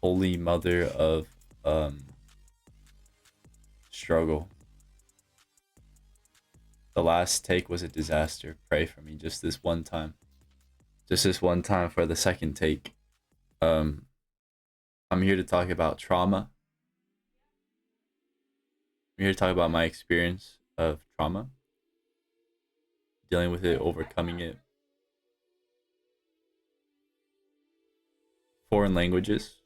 holy mother of struggle. The last take was a disaster. Pray for me just this one time. Just this one time for the second take. Um, I'm here to talk about trauma. I'm here to talk about my experience of trauma, dealing with it, overcoming it. Foreign languages,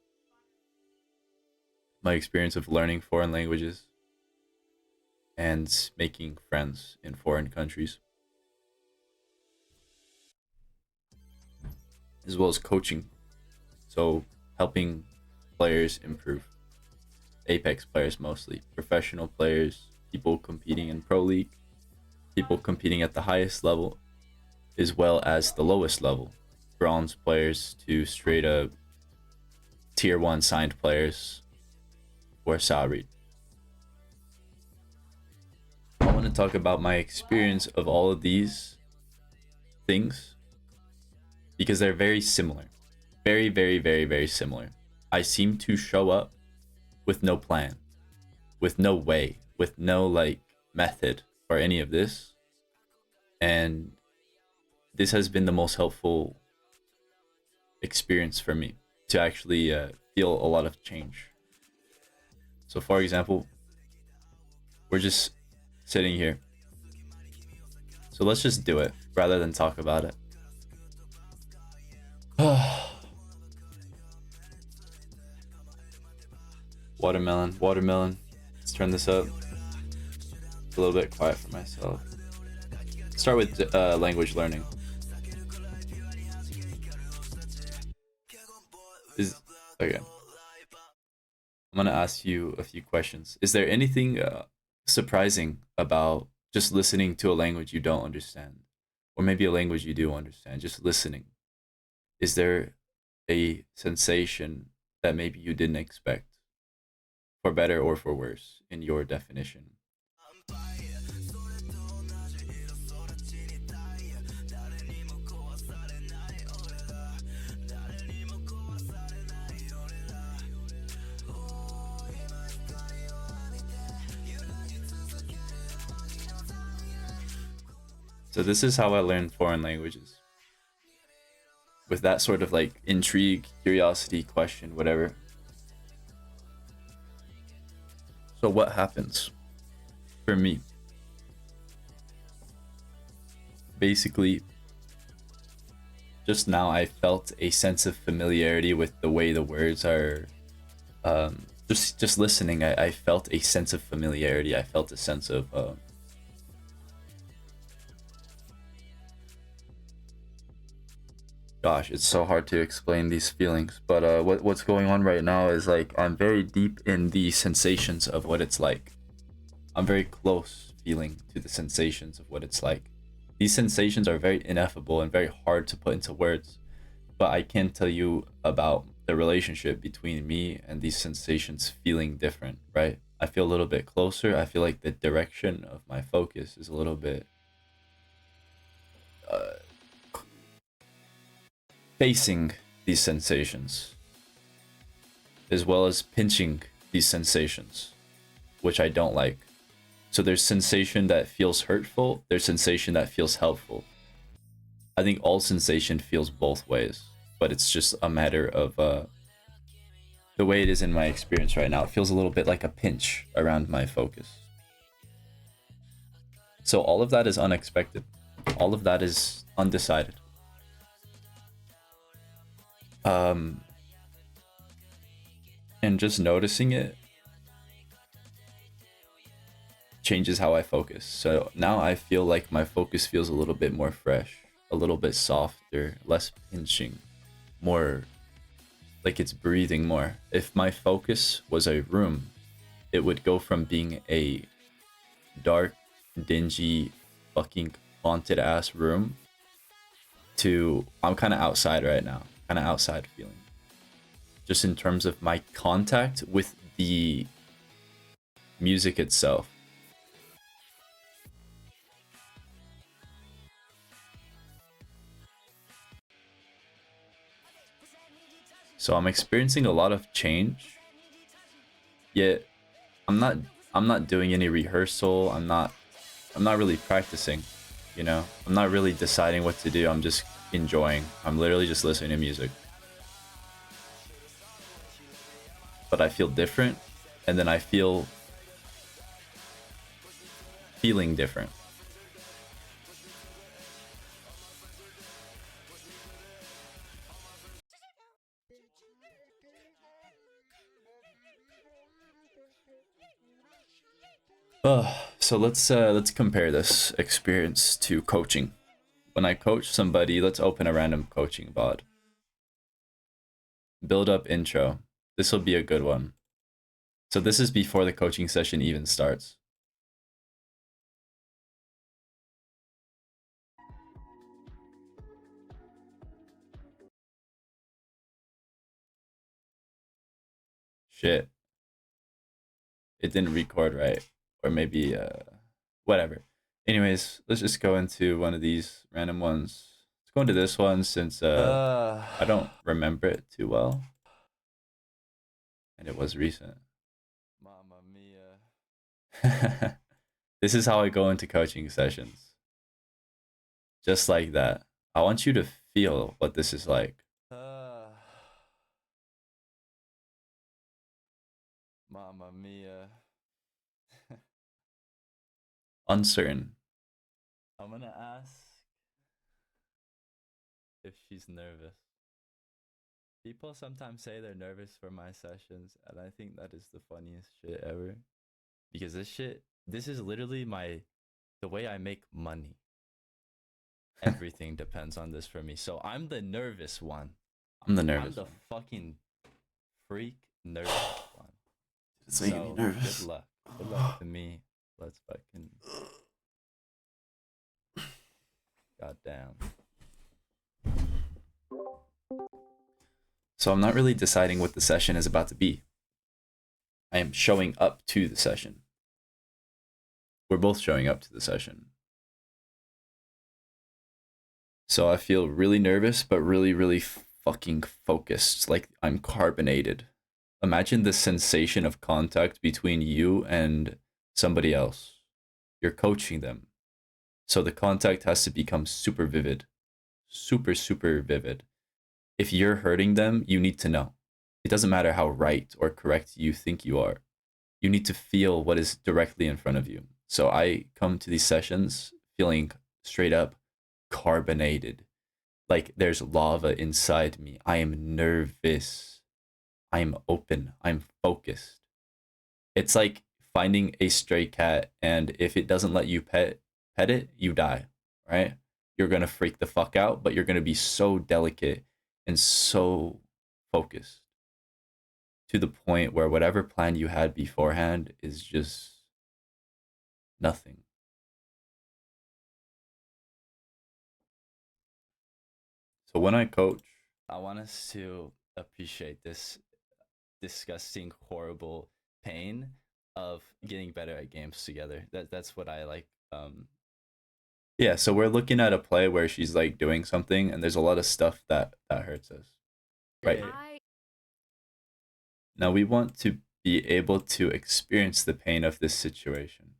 my experience of learning foreign languages and making friends in foreign countries, as well as coaching. So, helping players improve. Apex players mostly, professional players, people competing in Pro League, people competing at the highest level, as well as the lowest level. Bronze players to straight up tier 1 signed players or salaried. I want to talk about my experience of all of these things because they're very similar. Very, very, very, very similar. I seem to show up with no plan, with no way, with no like method or any of this. And this has been the most helpful experience for me to actually feel a lot of change. So, for example, we're just sitting here. So let's just do it rather than talk about it. Watermelon, watermelon. Let's turn this up. It's a little bit quiet for myself. Start with language learning. Is okay. I'm gonna ask you a few questions. Is there anything surprising about just listening to a language you don't understand, or maybe a language you do understand? Just listening. Is there a sensation that maybe you didn't expect, for better or for worse, in your definition? So this is how I learned foreign languages. With that sort of like intrigue, curiosity, question, whatever. So what happens for me? Basically, just now I felt a sense of familiarity with the way the words are. Just listening, I felt a sense of familiarity. I felt a sense of gosh, it's so hard to explain these feelings. But what's going on right now is like I'm very deep in the sensations of what it's like. I'm very close feeling to the sensations of what it's like. These sensations are very ineffable and very hard to put into words, but I can tell you about the relationship between me and these sensations feeling different, right? I feel a little bit closer. I feel like the direction of my focus is a little bit uh, facing these sensations, as well as pinching these sensations, which I don't like. So there's sensation that feels hurtful, there's sensation that feels helpful. I think all sensation feels both ways, but it's just a matter of the way it is in my experience right now. It feels a little bit like a pinch around my focus. So all of that is unexpected. All of that is undecided. Um, and just noticing it changes how I focus. So now I feel like my focus feels a little bit more fresh, a little bit softer, less pinching, more like it's breathing more. If my focus was a room, it would go from being a dark, dingy, fucking haunted ass room to I'm kind of outside right now, kind of outside feeling. Just in terms of my contact with the music itself. So I'm experiencing a lot of change, yet I'm not I'm not doing any rehearsal. I'm not really practicing, you know? I'm not really deciding what to do. I'm just enjoying. I'm literally just listening to music. But I feel different, and then I feel feeling different. So let's compare this experience to coaching. When I coach somebody, let's open a random coaching VOD. Build up intro. This will be a good one. So this is before the coaching session even starts. Shit. It didn't record right. Or maybe, whatever. Anyways, let's just go into one of these random ones. Let's go into this one since I don't remember it too well. And it was recent. Mamma mia. This is how I go into coaching sessions. Just like that. I want you to feel what this is like. Mamma mia. Uncertain. I'm gonna ask if she's nervous. People sometimes say they're nervous for my sessions, and I think that is the funniest shit ever. Because this is literally the way I make money. Everything depends on this for me. So I'm the nervous one. I'm the nervous I'm the one. fucking freak nervous one. It's making me nervous. Good luck. Good luck to me. Let's fucking. Goddamn. So I'm not really deciding what the session is about to be. I am showing up to the session. We're both showing up to the session. So I feel really nervous, but really, really fucking focused. Like I'm carbonated. Imagine the sensation of contact between you and somebody else. You're coaching them. So the contact has to become super vivid. Super, super vivid. If you're hurting them, you need to know. It doesn't matter how right or correct you think you are. You need to feel what is directly in front of you. So I come to these sessions feeling straight up carbonated. Like there's lava inside me. I am nervous. I am open. I'm focused. It's like finding a stray cat, and if it doesn't let you pet it, you die, right? You're gonna freak the fuck out, but you're gonna be so delicate and so focused to the point where whatever plan you had beforehand is just nothing. So when I coach, I want us to appreciate this disgusting, horrible pain of getting better at games together. That's what I like. yeah, so we're looking at a play where she's like doing something, and there's a lot of stuff that hurts us, right? Now we want to be able to experience the pain of this situation.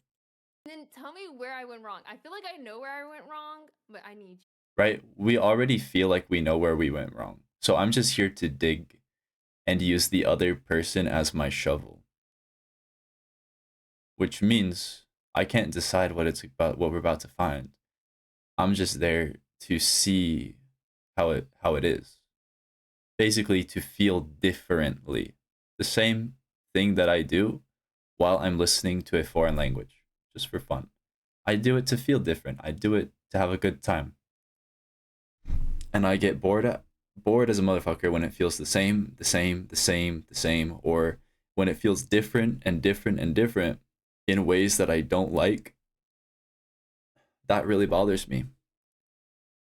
Then tell me where I went wrong. I feel like I know where I went wrong, but I need you. Right? We already feel like we know where we went wrong. So I'm just here to dig and use the other person as my shovel. Which means I can't decide what we're about to find. I'm just there to see how it is. Basically to feel differently. The same thing that I do while I'm listening to a foreign language, just for fun. I do it to feel different. I do it to have a good time. And I get bored as a motherfucker when it feels the same, or when it feels different and different and different in ways that I don't like. That really bothers me.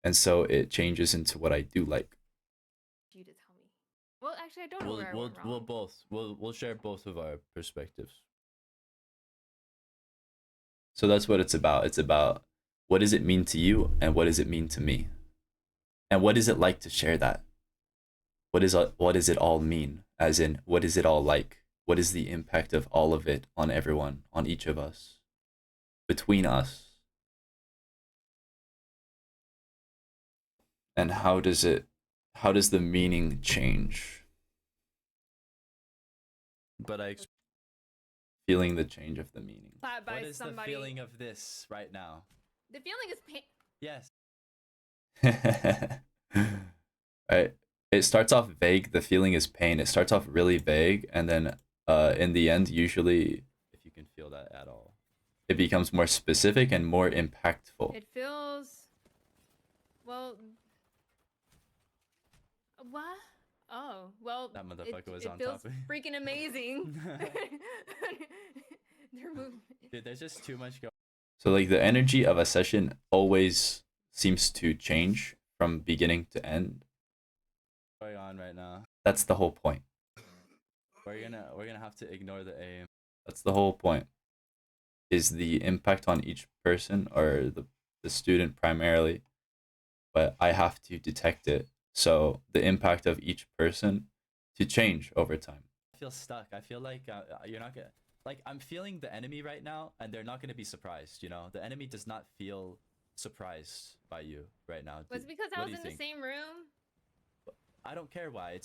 And so it changes into what I do like. You to tell me. Well, actually, I don't know where I went wrong. We'll share both of our perspectives. So that's what it's about. It's about what does it mean to you and what does it mean to me? And what is it like to share that? what does it all mean? As in, what is it all like? What is the impact of all of it on everyone, on each of us, between us? And how does the meaning change? But Feeling the change of the meaning. Clapped by what is somebody. the feeling of this right now? The feeling is pain. Yes. Right. It starts off vague. The feeling is pain. It starts off really vague, and then in the end, usually, If you can feel that at all. it becomes more specific and more impactful. It feels. Well. What? Oh, well. That motherfucker was on feels top of me. freaking amazing. Dude, there's just too much going. So like the energy of a session always seems to change from beginning to end. On right now. That's the whole point. We're gonna have to ignore the aim. That's the whole point. Is the impact on each person or the student primarily, but I have to detect it. So the impact of each person to change over time. I feel stuck. I feel like you're not gonna like. I'm feeling the enemy right now, and they're not gonna be surprised. You know, the enemy does not feel surprised by you right now. Was it because I was in the same room? I don't care why.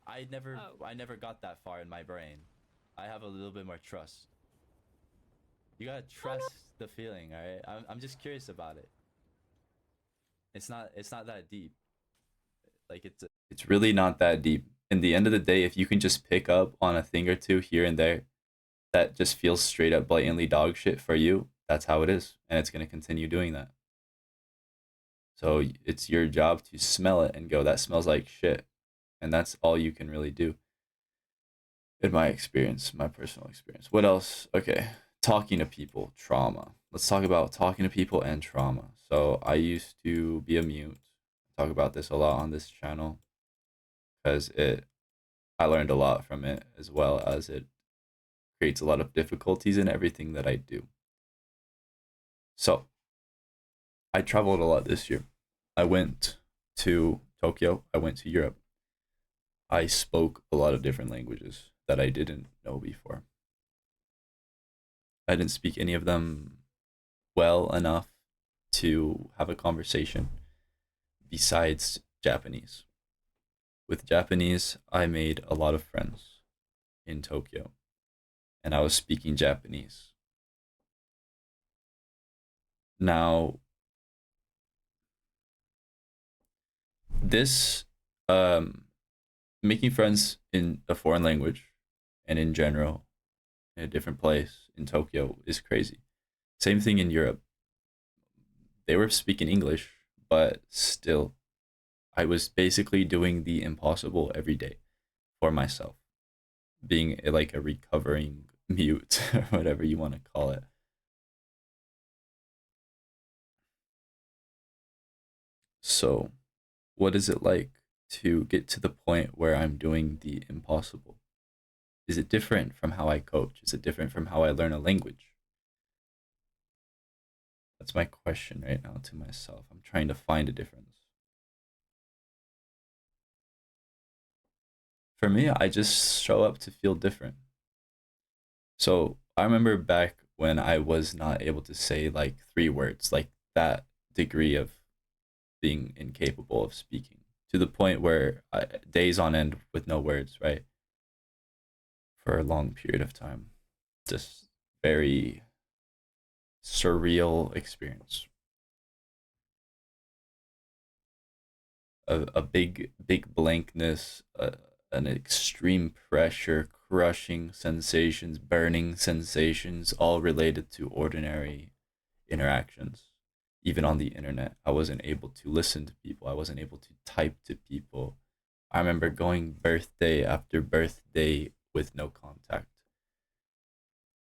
I never got that far in my brain. I have a little bit more trust. You gotta trust the feeling, all right? I'm just curious about it. It's not that deep. Like it's really not that deep. In the end of the day, if you can just pick up on a thing or two here and there that just feels straight up blatantly dog shit for you, that's how it is, and it's going to continue doing that. So it's your job to smell it and go, that smells like shit. And that's all you can really do. In my experience, my personal experience. What else? Okay. Talking to people, trauma. Let's talk about talking to people and trauma. So I used to be a mute. I talk about this a lot on this channel because I learned a lot from it, as well as it creates a lot of difficulties in everything that I do. So I traveled a lot this year. I went to Tokyo. I went to Europe. I spoke a lot of different languages that I didn't know before. I didn't speak any of them well enough to have a conversation besides Japanese. With Japanese, I made a lot of friends in Tokyo, and I was speaking Japanese. Now, this making friends in a foreign language and in general in a different place in Tokyo is crazy. Same thing in Europe. They were speaking English, but still, I was basically doing the impossible every day for myself, being like a recovering mute, or whatever you want to call it. So, what is it like to get to the point where I'm doing the impossible? Is it different from how I coach? Is it different from how I learn a language? That's my question right now to myself. I'm trying to find a difference. For me, I just show up to feel different. So I remember back when I was not able to say like 3 words, like that degree of being incapable of speaking, to the point where days on end with no words, right? For a long period of time. Just very surreal experience. A big blankness, an extreme pressure, crushing sensations, burning sensations, all related to ordinary interactions. Even on the internet, I wasn't able to listen to people. I wasn't able to type to people. I remember going birthday after birthday with no contact.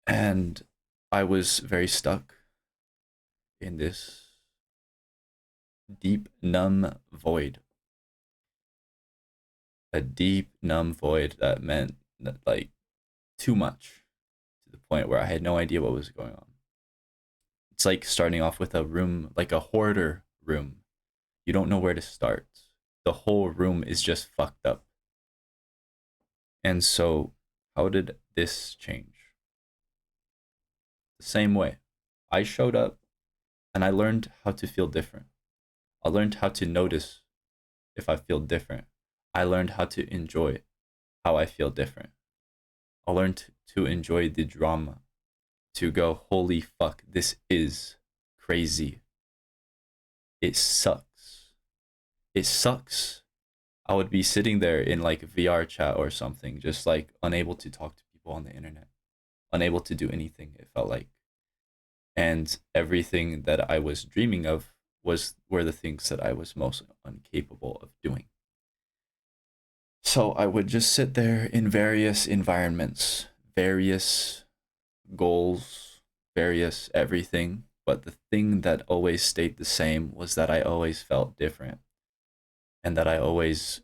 And I was very stuck in this deep, numb void. A deep, numb void that meant that, like, too much, to the point where I had no idea what was going on. It's like starting off with a room, like a hoarder room. You don't know where to start. The whole room is just fucked up. And so, how did this change? The same way. I showed up and I learned how to feel different. I learned how to notice if I feel different. I learned how to enjoy how I feel different. I learned to enjoy the drama, to go, holy fuck, this is crazy. It sucks. It sucks. I would be sitting there in like VR chat or something, just like unable to talk to people on the internet, unable to do anything, it felt like. And everything that I was dreaming of were the things that I was most incapable of doing. So I would just sit there in various environments, various goals, various everything. But the thing that always stayed the same was that I always felt different, and that I was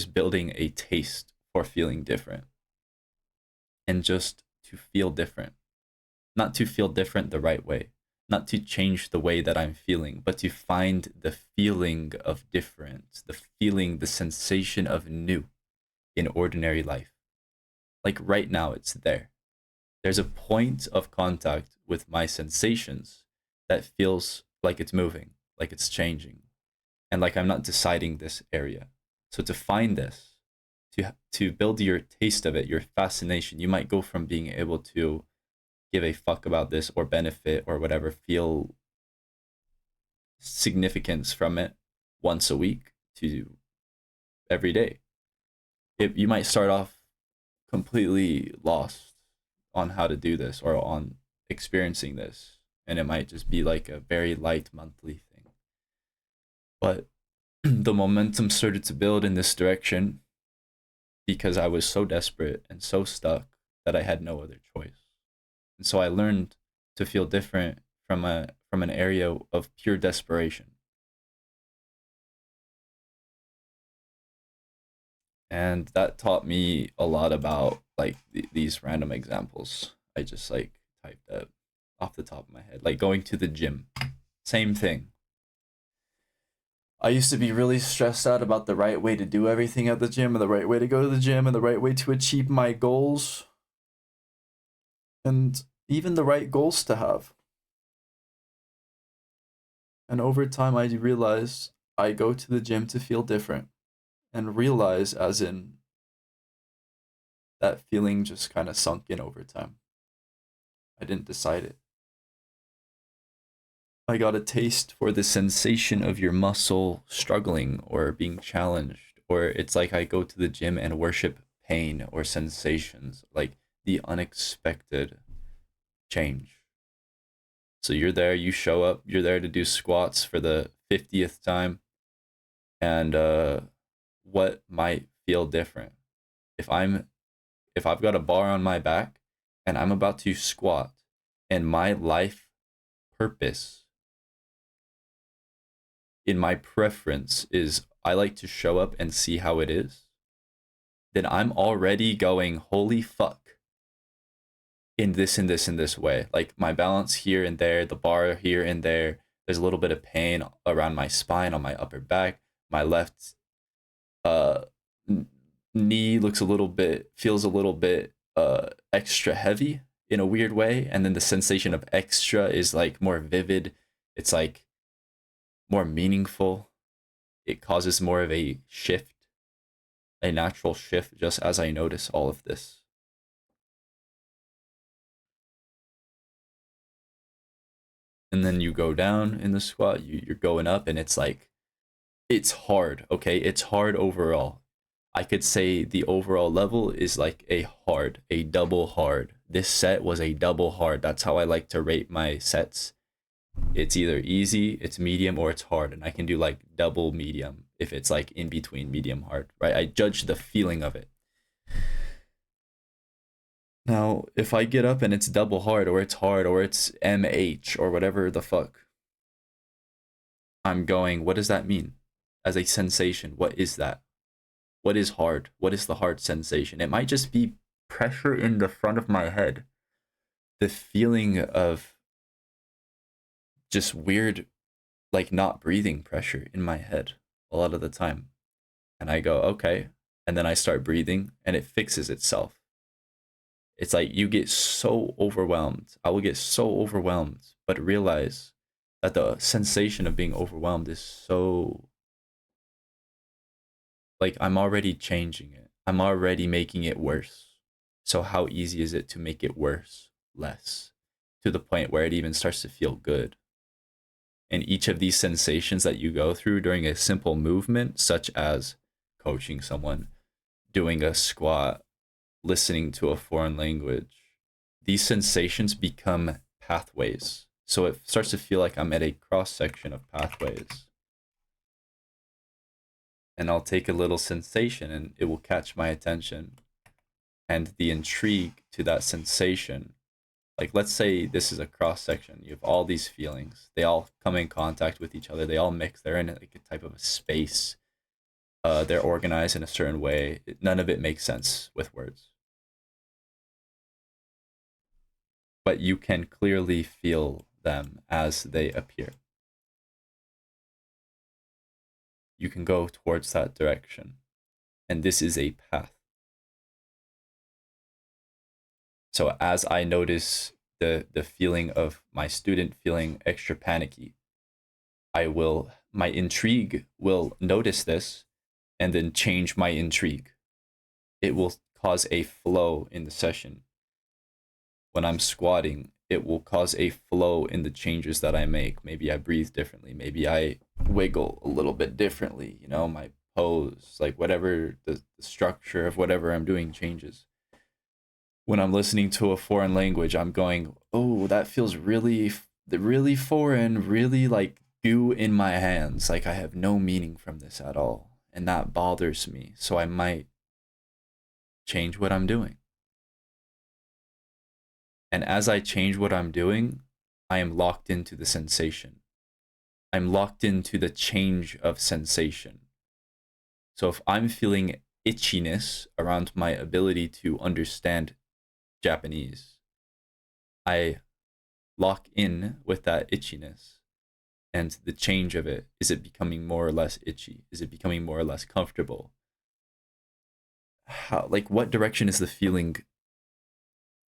building a taste for feeling different, and just to feel different, not to feel different the right way, not to change the way that I'm feeling, but to find the feeling of different, the feeling, the sensation of new in ordinary life. Like right now, it's there. There's a point of contact with my sensations that feels like it's moving, like it's changing, and like I'm not deciding this area. So to find this, to build your taste of it, your fascination, you might go from being able to give a fuck about this or benefit or whatever, feel significance from it once a week to every day. You might start off completely lost on how to do this or on experiencing this, and it might just be like a very light monthly thing. But the momentum started to build in this direction because I was so desperate and so stuck that I had no other choice. And so I learned to feel different from an area of pure desperation. And that taught me a lot about like these random examples I just like typed up off the top of my head, like going to the gym. Same thing. I used to be really stressed out about the right way to do everything at the gym, and the right way to go to the gym, and the right way to achieve my goals, and even the right goals to have. And over time, I realized I go to the gym to feel different, and realize, as in, that feeling just kind of sunk in over time. I didn't decide it. I got a taste for the sensation of your muscle struggling or being challenged, or it's like I go to the gym and worship pain or sensations, like the unexpected change. So you're there, you show up, you're there to do squats for the 50th time, and what might feel different? If I've got a bar on my back and I'm about to squat, and my life purpose in my preference is I like to show up and see how it is, then I'm already going, holy fuck, in this way. Like my balance here and there, the bar here and there, there's a little bit of pain around my spine, on my upper back. My left uh knee feels a little bit extra heavy in a weird way, and then the sensation of extra is like more vivid. It's like more meaningful. It causes more of a shift, a natural shift, just as I notice all of this. And then you go down in the squat, you're going up, and it's like, it's hard, okay? It's hard overall. I could say the overall level is like a double hard. This set was a double hard. That's how I like to rate my sets. It's either easy, it's medium, or it's hard. And I can do like double medium if it's like in between medium hard, right? I judge the feeling of it. Now, if I get up and it's double hard, or it's MH, or whatever the fuck, I'm going, what does that mean? As a sensation, what is that? What is hard? What is the hard sensation? It might just be pressure in the front of my head. The feeling of just weird, like not breathing pressure in my head a lot of the time. And I go, okay, and then I start breathing and it fixes itself. It's like you get so overwhelmed. I will get so overwhelmed, but realize that the sensation of being overwhelmed is so, like, I'm already changing it. I'm already making it worse. So how easy is it to make it worse less, to the point where it even starts to feel good? And each of these sensations that you go through during a simple movement, such as coaching someone, doing a squat, listening to a foreign language, these sensations become pathways. So it starts to feel like I'm at a cross section of pathways. And I'll take a little sensation and it will catch my attention. And the intrigue to that sensation, like let's say this is a cross section, you have all these feelings, they all come in contact with each other, they all mix, they're in like a type of a space. They're organized in a certain way. None of it makes sense with words. But you can clearly feel them as they appear. You can go towards that direction. And this is a path. So as I notice the feeling of my student feeling extra panicky, my intrigue will notice this and then change my intrigue. It will cause a flow in the session. When I'm squatting, it will cause a flow in the changes that I make. Maybe I breathe differently. Maybe I wiggle a little bit differently. You know, my pose, like whatever the structure of whatever I'm doing changes. When I'm listening to a foreign language, I'm going, oh, that feels really, really foreign, really like goo in my hands. Like I have no meaning from this at all. And that bothers me. So I might change what I'm doing. And as I change what I'm doing, I am locked into the sensation. I'm locked into the change of sensation. So if I'm feeling itchiness around my ability to understand Japanese, I lock in with that itchiness and the change of it. Is it becoming more or less itchy? Is it becoming more or less comfortable? How, like, what direction is the feeling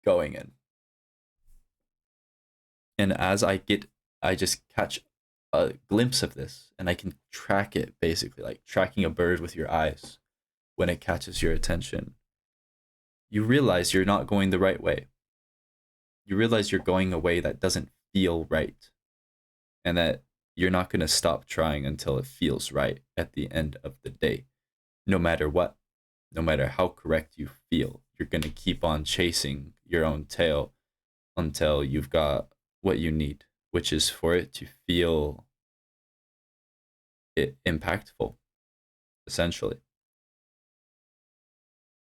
going in? And as I just catch a glimpse of this and I can track it, basically like tracking a bird with your eyes when it catches your attention. You realize you're not going the right way. You realize you're going a way that doesn't feel right, and that you're not going to stop trying until it feels right at the end of the day. No matter what, no matter how correct you feel, you're going to keep on chasing your own tail until you've got what you need, which is for it to feel impactful, essentially.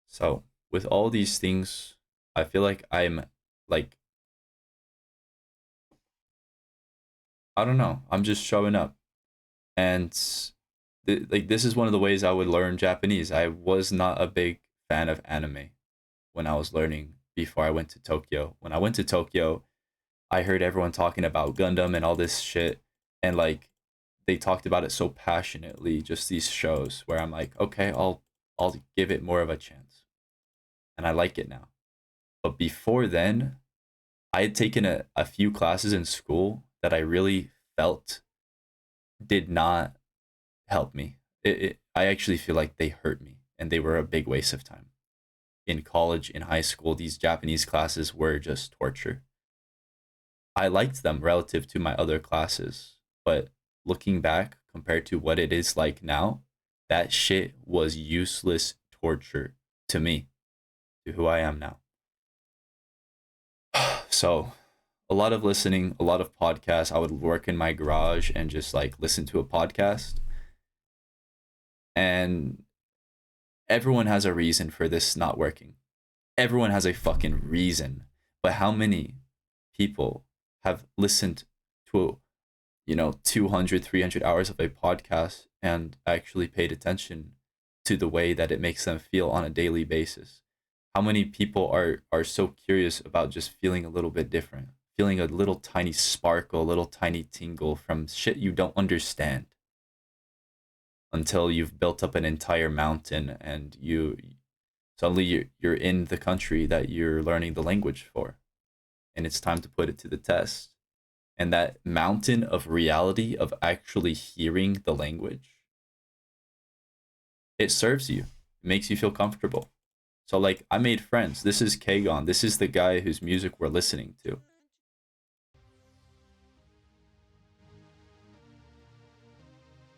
So with all these things, I feel like I'm like, I don't know, I'm just showing up. And like this is one of the ways I would learn Japanese. I was not a big fan of anime when I was learning before I went to Tokyo. When I went to Tokyo, I heard everyone talking about Gundam and all this shit, and like they talked about it so passionately, just these shows where I'm like, okay, I'll give it more of a chance. And I like it now. But before then, I had taken a few classes in school that I really felt did not help me. I actually feel like they hurt me and they were a big waste of time. In college, in high school, these Japanese classes were just torture. I liked them relative to my other classes, but looking back compared to what it is like now, that shit was useless torture to me, to who I am now. So, a lot of listening, a lot of podcasts. I would work in my garage and just like listen to a podcast. And everyone has a reason for this not working. Everyone has a fucking reason. But how many people have listened to, 200, 300 hours of a podcast and actually paid attention to the way that it makes them feel on a daily basis? How many people are so curious about just feeling a little bit different, feeling a little tiny sparkle, a little tiny tingle from shit you don't understand? until you've built up an entire mountain and you suddenly you're in the country that you're learning the language for, and it's time to put it to the test. And that mountain of reality of actually hearing the language, it serves you. It makes you feel comfortable. So like I made friends. This is Kegon. This is the guy whose music we're listening to.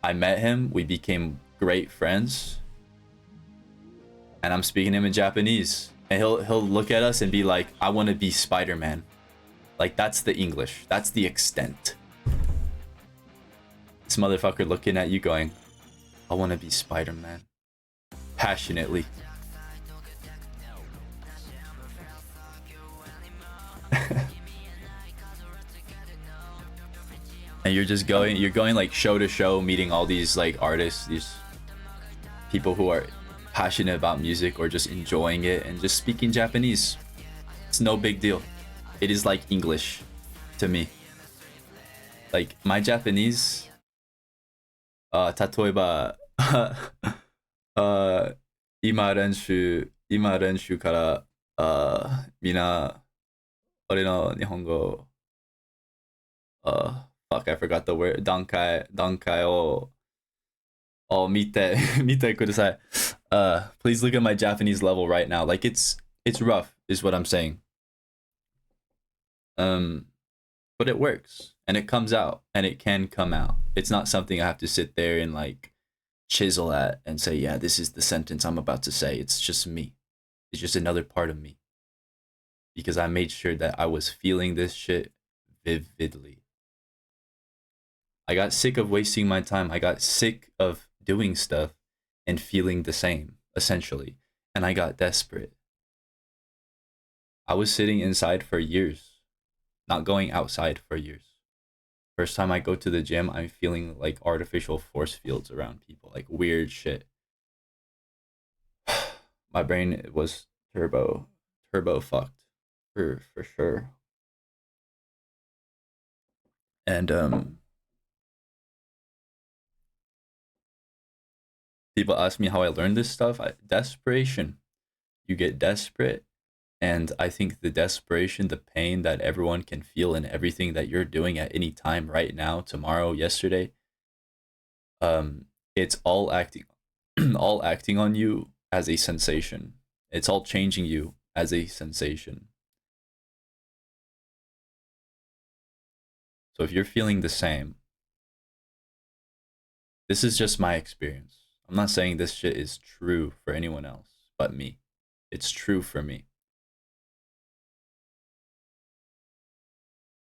I met him, we became great friends. And I'm speaking to him in Japanese. And he'll look at us and be like, I want to be Spider-Man. Like that's the English. That's the extent. This motherfucker looking at you going, I want to be Spider-Man. Passionately. And you're going like show to show, meeting all these like artists, these people who are passionate about music or just enjoying it and just speaking Japanese. It's no big deal. It is like English to me. Like my Japanese, 例えば今練習からみんな俺の日本語fuck, I forgot the word. 段階を見てください. Please look at my Japanese level right now. Like it's rough, is what I'm saying. But it works, and it comes out, and it can come out. It's not something I have to sit there and like chisel at and say, yeah, this is the sentence I'm about to say. It's just me. It's just another part of me. Because I made sure that I was feeling this shit vividly. I got sick of wasting my time. I got sick of doing stuff and feeling the same, essentially. And I got desperate. I was sitting inside for years, not going outside for years. First time I go to the gym, I'm feeling like artificial force fields around people, like weird shit. My brain was turbo fucked for sure. And people ask me how I learned this stuff. Desperation. You get desperate, and I think the desperation, the pain that everyone can feel in everything that you're doing at any time, right now, tomorrow, yesterday, it's all acting all acting on you as a sensation. It's all changing you as a sensation. So if you're feeling the same, this is just my experience. I'm not saying this shit is true for anyone else but me. It's true for me.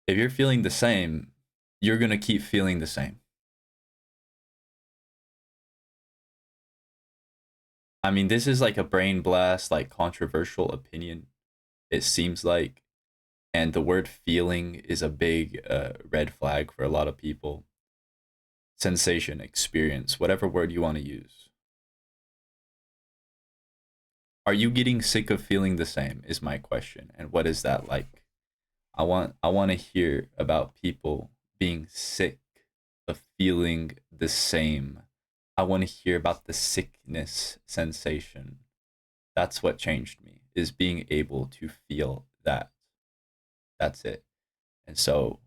If you're feeling the same, you're gonna keep feeling the same. I mean, this is like a brain blast, like controversial opinion, it seems like. And the word feeling is a big red flag for a lot of people. Sensation, experience, whatever word you want to use. Are you getting sick of feeling the same is my question. And what is that like? I want to hear about people being sick of feeling the same. I want to hear about the sickness sensation. That's what changed me, is being able to feel that. That's it. And so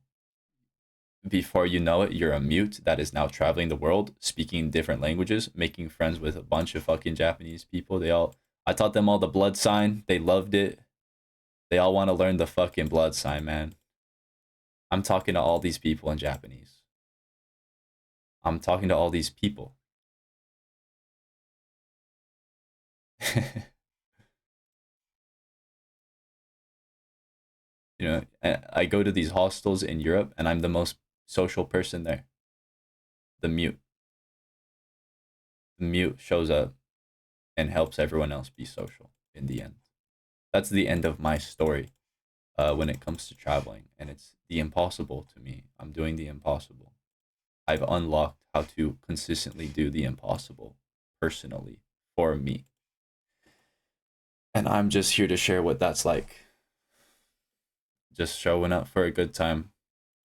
before you know it, you're a mute that is now traveling the world, speaking different languages, making friends with a bunch of fucking Japanese people. I taught them all the blood sign. They loved it. They all want to learn the fucking blood sign, man. I'm talking to all these people in Japanese. I'm talking to all these people. You know, I go to these hostels in Europe, and I'm the most social person there. The mute. The mute shows up and helps everyone else be social in the end. That's the end of my story when it comes to traveling, and it's the impossible to me. I'm doing the impossible. I've unlocked how to consistently do the impossible personally for me. And I'm just here to share what that's like. Just showing up for a good time.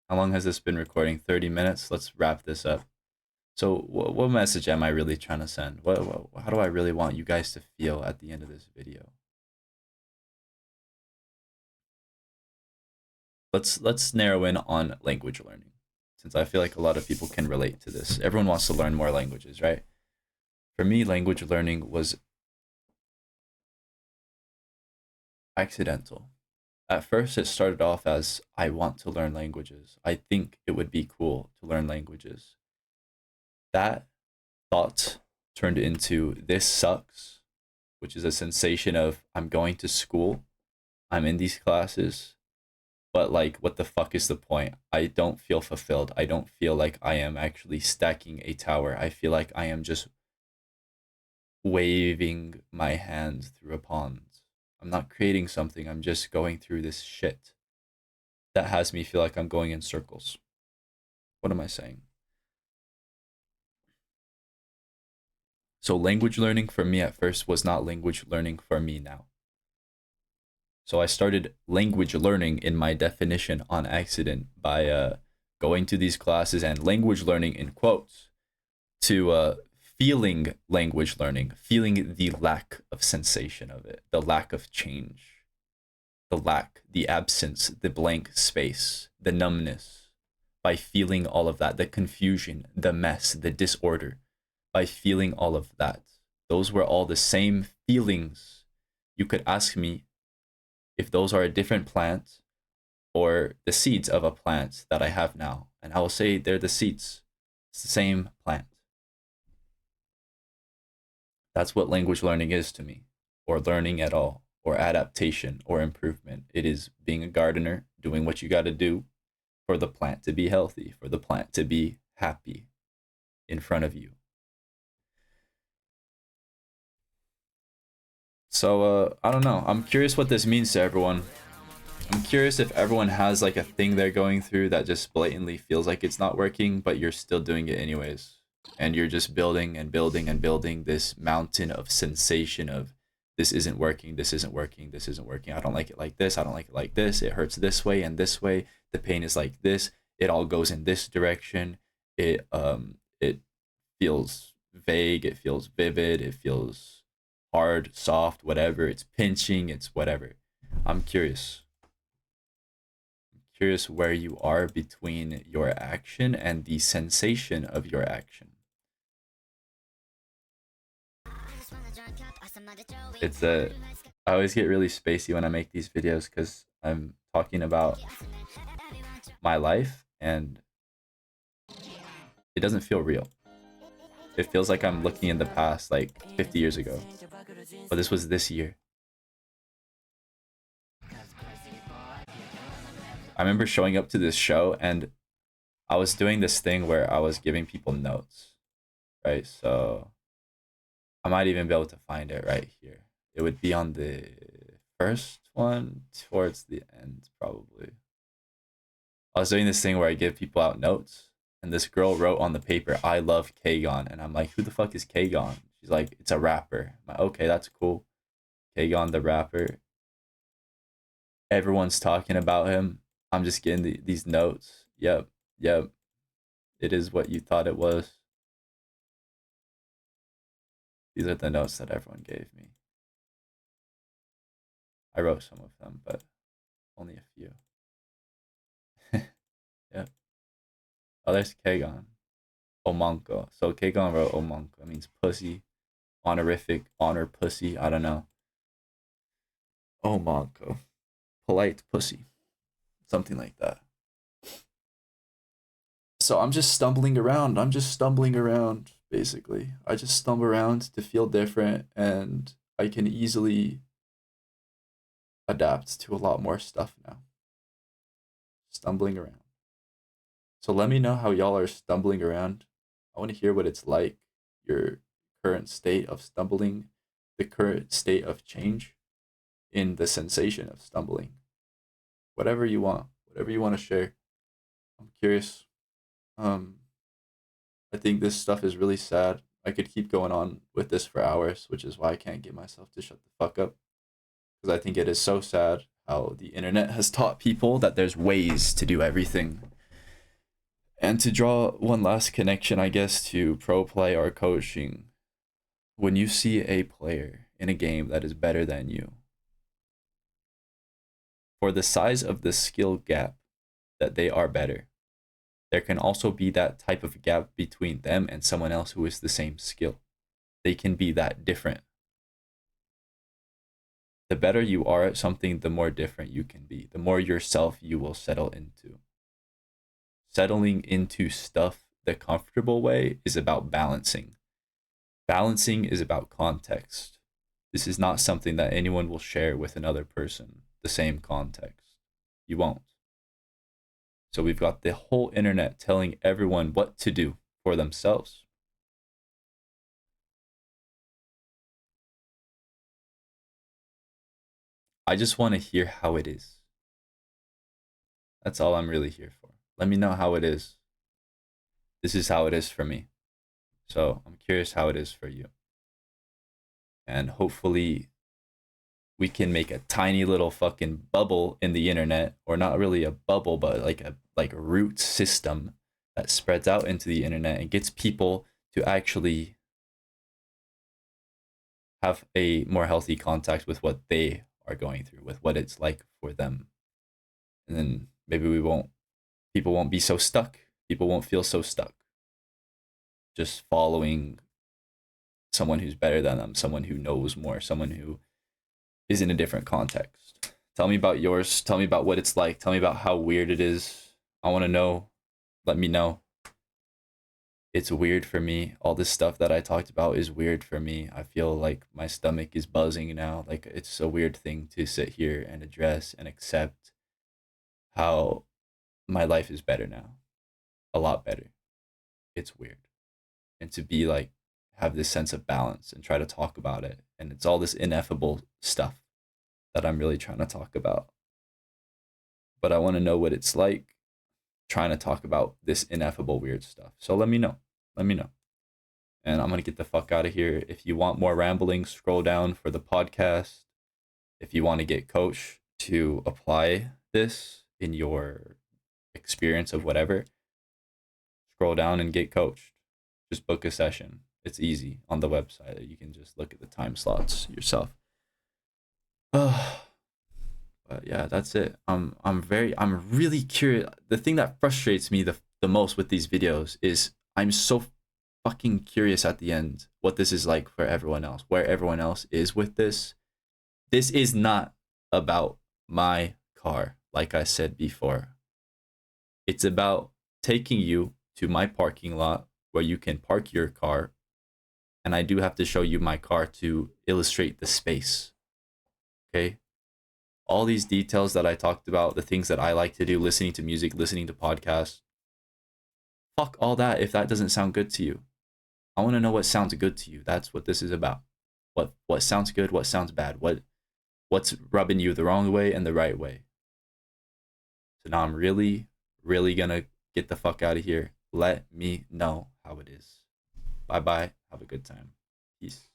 How long has this been recording? 30 minutes? Let's wrap this up. So what message am I really trying to send? How do I really want you guys to feel at the end of this video? Let's narrow in on language learning, since I feel like a lot of people can relate to this. Everyone wants to learn more languages, right? For me, language learning was accidental. At first, it started off as I want to learn languages. I think it would be cool to learn languages. That thought turned into this sucks, which is a sensation of I'm going to school, I'm in these classes, but like, what the fuck is the point? I don't feel fulfilled. I don't feel like I am actually stacking a tower. I feel like I am just waving my hands through a pond. I'm not creating something. I'm just going through this shit that has me feel like I'm going in circles. What am I saying? So language learning for me at first was not language learning for me now. So I started language learning in my definition on accident by going to these classes and language learning in quotes to feeling language learning, feeling the lack of sensation of it, the lack of change, the absence, the blank space, the numbness, by feeling all of that, the confusion, the mess, the disorder, by feeling all of that. Those were all the same feelings. You could ask me if those are a different plant or the seeds of a plant that I have now, and I will say they're the seeds. It's the same plant. That's what language learning is to me, or learning at all, or adaptation, or improvement. It is being a gardener, doing what you got to do for the plant to be healthy, for the plant to be happy in front of you. So, I don't know. I'm curious what this means to everyone. I'm curious if everyone has like a thing they're going through that just blatantly feels like it's not working, but you're still doing it anyways. And you're just building and building and building this mountain of sensation of this isn't working, this isn't working, this isn't working. I don't like it like this, I don't like it like this. It hurts this way and this way. The pain is like this. It all goes in this direction. It feels vague, it feels vivid, it feels hard, soft, whatever. It's pinching, it's whatever. I'm curious. Curious where you are between your action and the sensation of your action. I always get really spacey when I make these videos because I'm talking about my life and it doesn't feel real. It feels like I'm looking in the past like 50 years ago, but this was this year. I remember showing up to this show and I was doing this thing where I was giving people notes, right? So I might even be able to find it right here. It would be on the first one towards the end, probably. I was doing this thing where I give people out notes, and this girl wrote on the paper, "I love Kegon," and I'm like, "Who the fuck is Kegon?" She's like, "It's a rapper." I'm like, "Okay, that's cool." Kegon the rapper. Everyone's talking about him. I'm just getting these notes. Yep. It is what you thought it was. These are the notes that everyone gave me. I wrote some of them, but only a few. Yep. Oh, there's Kegon. Omanko. So Kegon wrote Omanko. It means pussy. Honorific. Honor pussy. I don't know. Omanko. Polite pussy. Something like that. So I'm just stumbling around. Basically. I just stumble around to feel different, and I can easily adapt to a lot more stuff now. Stumbling around. So let me know how y'all are stumbling around. I want to hear what it's like, your current state of stumbling, the current state of change in the sensation of stumbling. Whatever you want to share. I'm curious. I think this stuff is really sad. I could keep going on with this for hours, which is why I can't get myself to shut the fuck up. Because I think it is so sad how the internet has taught people that there's ways to do everything. And to draw one last connection, I guess, to pro play or coaching, when you see a player in a game that is better than you, for the size of the skill gap that they are better, there can also be that type of gap between them and someone else who is the same skill. They can be that different. The better you are at something, the more different you can be, the more yourself you will settle into. Settling into stuff the comfortable way is about balancing. Balancing is about context. This is not something that anyone will share with another person, the same context. You won't. So we've got the whole internet telling everyone what to do for themselves. I just want to hear how it is. That's all I'm really here for. Let me know how it is. This is how it is for me. So I'm curious how it is for you. And hopefully we can make a tiny little fucking bubble in the internet, or not really a bubble, but like a root system that spreads out into the internet and gets people to actually have a more healthy contact with what they are going through, with what it's like for them. And then maybe people won't be so stuck. People won't feel so stuck just following someone who's better than them, someone who knows more, someone who is in a different context. Tell me about yours. Tell me about what it's like. Tell me about how weird it is. I want to know. Let me know. It's weird for me. All this stuff that I talked about is weird for me. I feel like my stomach is buzzing now. Like, it's a weird thing to sit here and address and accept how my life is better now. A lot better. It's weird. And to be like, have this sense of balance and try to talk about it. And it's all this ineffable stuff that I'm really trying to talk about. But I want to know what it's like trying to talk about this ineffable weird stuff. So let me know. Let me know. And I'm going to get the fuck out of here. If you want more rambling, scroll down for the podcast. If you want to get coach to apply this in your experience of whatever, scroll down and get coached. Just book a session. It's easy on the website. You can just look at the time slots yourself. But yeah, that's it. I'm really curious. The thing that frustrates me the most with these videos is I'm so fucking curious at the end what this is like for everyone else, where everyone else is with this. This is not about my car, like I said before. It's about taking you to my parking lot where you can park your car. And I do have to show you my car to illustrate the space. Okay? All these details that I talked about, the things that I like to do, listening to music, listening to podcasts. Fuck all that if that doesn't sound good to you. I want to know what sounds good to you. That's what this is about. What sounds good, what sounds bad, what's rubbing you the wrong way and the right way. So now I'm really, really gonna get the fuck out of here. Let me know how it is. Bye bye. Have a good time. Peace.